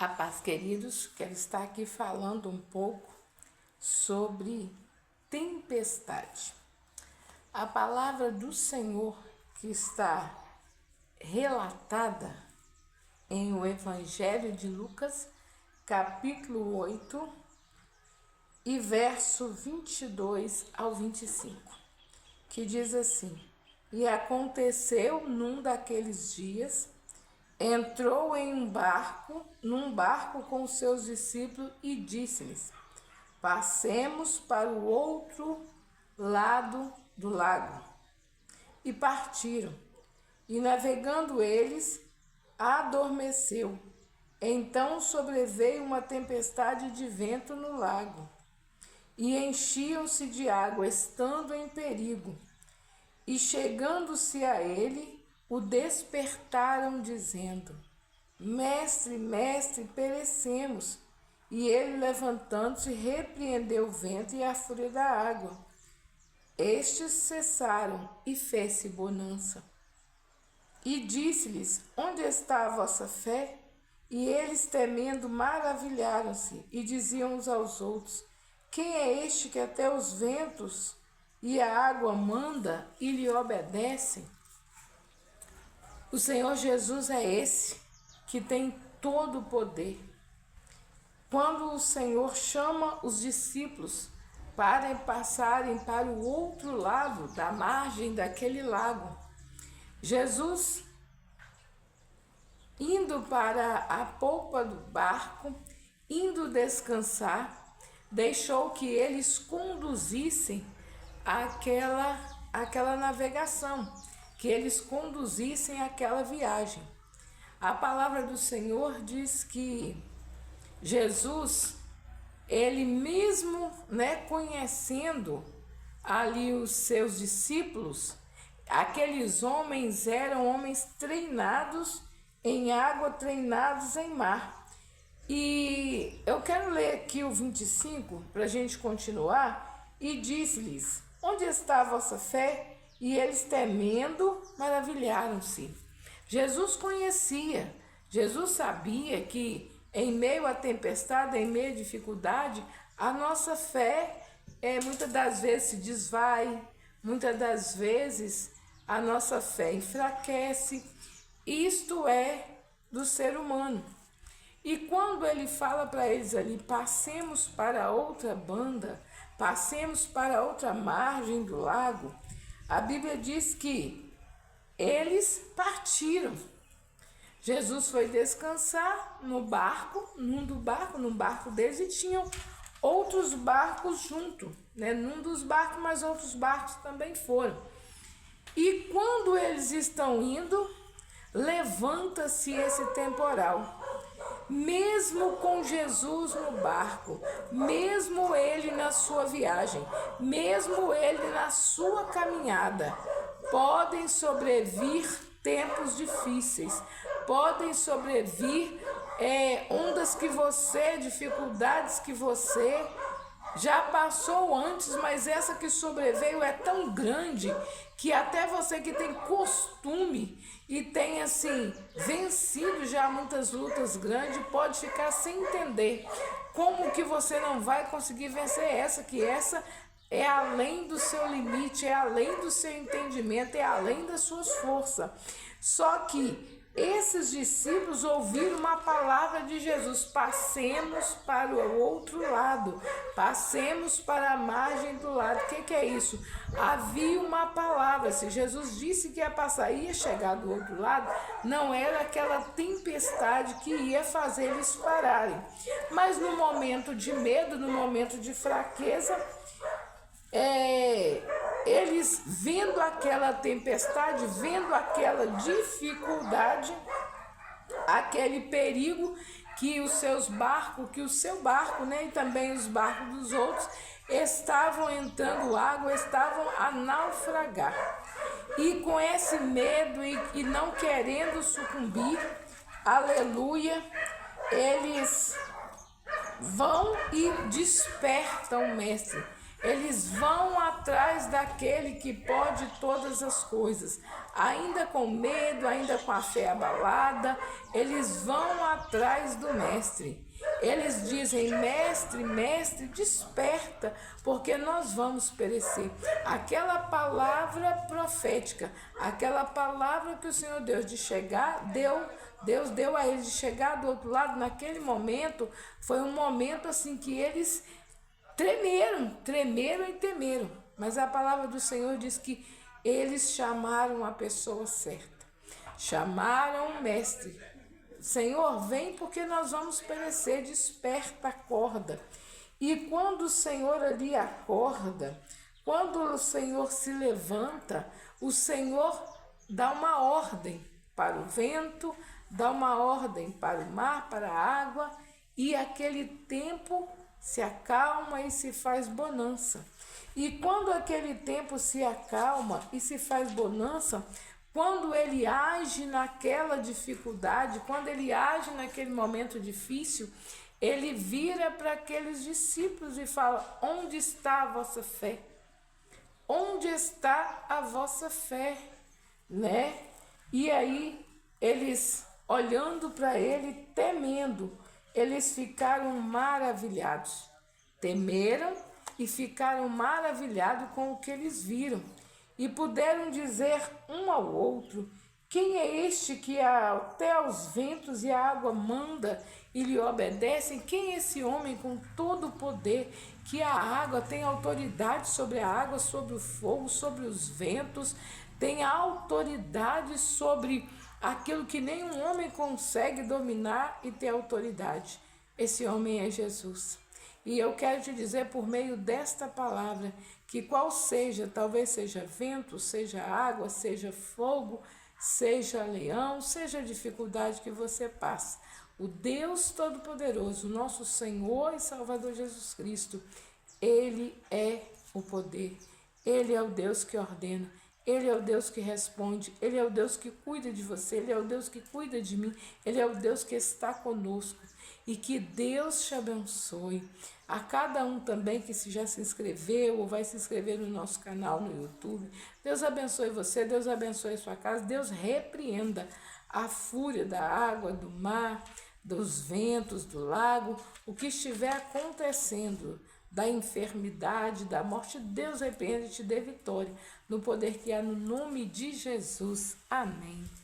A paz, queridos, quero estar aqui falando um pouco sobre tempestade. A palavra do Senhor que está relatada em o Evangelho de Lucas, capítulo 8, e verso 22 ao 25, que diz assim: E aconteceu num daqueles dias, entrou num barco com seus discípulos e disse-lhes: Passemos para o outro lado do lago. E partiram. E navegando eles, adormeceu. Então sobreveio uma tempestade de vento no lago, e enchiam-se de água, estando em perigo. E chegando-se a ele, o despertaram, dizendo: Mestre, mestre, perecemos. E ele, levantando-se, repreendeu o vento e a fúria da água. Estes cessaram, e fez-se bonança. E disse-lhes: Onde está a vossa fé? E eles, temendo, maravilharam-se, e diziam uns aos outros: Quem é este que até os ventos e a água manda e lhe obedecem? O Senhor Jesus é esse que tem todo o poder. Quando o Senhor chama os discípulos para passarem para o outro lado da margem daquele lago, Jesus, indo para a polpa do barco, indo descansar, deixou que eles conduzissem aquela navegação, que eles conduzissem aquela viagem. A palavra do Senhor diz que Jesus, ele mesmo, conhecendo ali os seus discípulos, aqueles homens eram homens treinados em água, treinados em mar. E eu quero ler aqui o 25 para a gente continuar. E disse-lhes: Onde está a vossa fé? E eles, temendo, maravilharam-se. Jesus conhecia, Jesus sabia que em meio à tempestade, em meio à dificuldade, a nossa fé muitas das vezes se desvai, muitas das vezes a nossa fé enfraquece. Isto é do ser humano. E quando ele fala para eles ali: passemos para outra banda, passemos para outra margem do lago, a Bíblia diz que eles partiram. Jesus foi descansar no barco, num barco deles, e tinham outros barcos junto, num dos barcos, mas outros barcos também foram. E quando eles estão indo, levanta-se esse temporal. Mesmo com Jesus no barco, mesmo ele na sua viagem, mesmo ele na sua caminhada, podem sobrevir tempos difíceis, podem sobrevir ondas dificuldades que você já passou antes, mas essa que sobreveio é tão grande que até você que tem costume e tem vencido já muitas lutas grandes, pode ficar sem entender como que você não vai conseguir vencer essa é além do seu limite, é além do seu entendimento, é além das suas forças. Só que esses discípulos ouviram uma palavra de Jesus: passemos para o outro lado, passemos para a margem do lado. O que é isso? Havia uma palavra. Se Jesus disse que ia chegar do outro lado, não era aquela tempestade que ia fazer eles pararem. Mas no momento de medo, no momento de fraqueza, eles vendo aquela tempestade, vendo aquela dificuldade, aquele perigo que o seu barco, e também os barcos dos outros estavam entrando água, estavam a naufragar. E com esse medo e não querendo sucumbir, aleluia, eles vão e despertam o mestre. Eles vão atrás daquele que pode todas as coisas. Ainda com medo, ainda com a fé abalada, eles vão atrás do mestre. Eles dizem: mestre, mestre, desperta, porque nós vamos perecer. Aquela palavra profética, aquela palavra que o Senhor Deus de chegar, Deus deu a eles de chegar do outro lado, naquele momento, foi um momento assim que eles tremeram e temeram. Mas a palavra do Senhor diz que eles chamaram a pessoa certa. Chamaram o mestre. Senhor, vem porque nós vamos perecer, desperta, acorda. E quando o Senhor ali acorda, quando o Senhor se levanta, o Senhor dá uma ordem para o vento, dá uma ordem para o mar, para a água, e aquele tempo se acalma e se faz bonança. E quando aquele tempo se acalma e se faz bonança, quando ele age naquela dificuldade, quando ele age naquele momento difícil, ele vira para aqueles discípulos e fala: onde está a vossa fé? Onde está a vossa fé? Né? E aí, eles olhando para ele, temendo, eles ficaram maravilhados. Temeram e ficaram maravilhados com o que eles viram. E puderam dizer um ao outro: quem é este que até aos ventos e a água manda e lhe obedecem? Quem é esse homem com todo o poder, que a água tem autoridade sobre a água, sobre o fogo, sobre os ventos, tem autoridade sobre aquilo que nenhum homem consegue dominar e ter autoridade? Esse homem é Jesus. E eu quero te dizer por meio desta palavra que qual seja, talvez seja vento, seja água, seja fogo, seja leão, seja a dificuldade que você passa, o Deus Todo-Poderoso, nosso Senhor e Salvador Jesus Cristo, Ele é o poder, Ele é o Deus que ordena, Ele é o Deus que responde, Ele é o Deus que cuida de você, Ele é o Deus que cuida de mim, Ele é o Deus que está conosco. E que Deus te abençoe. A cada um também que já se inscreveu ou vai se inscrever no nosso canal no YouTube. Deus abençoe você, Deus abençoe sua casa, Deus repreenda a fúria da água, do mar, dos ventos, do lago, o que estiver acontecendo, da enfermidade, da morte, Deus repreenda e te dê vitória, no poder que há no nome de Jesus. Amém.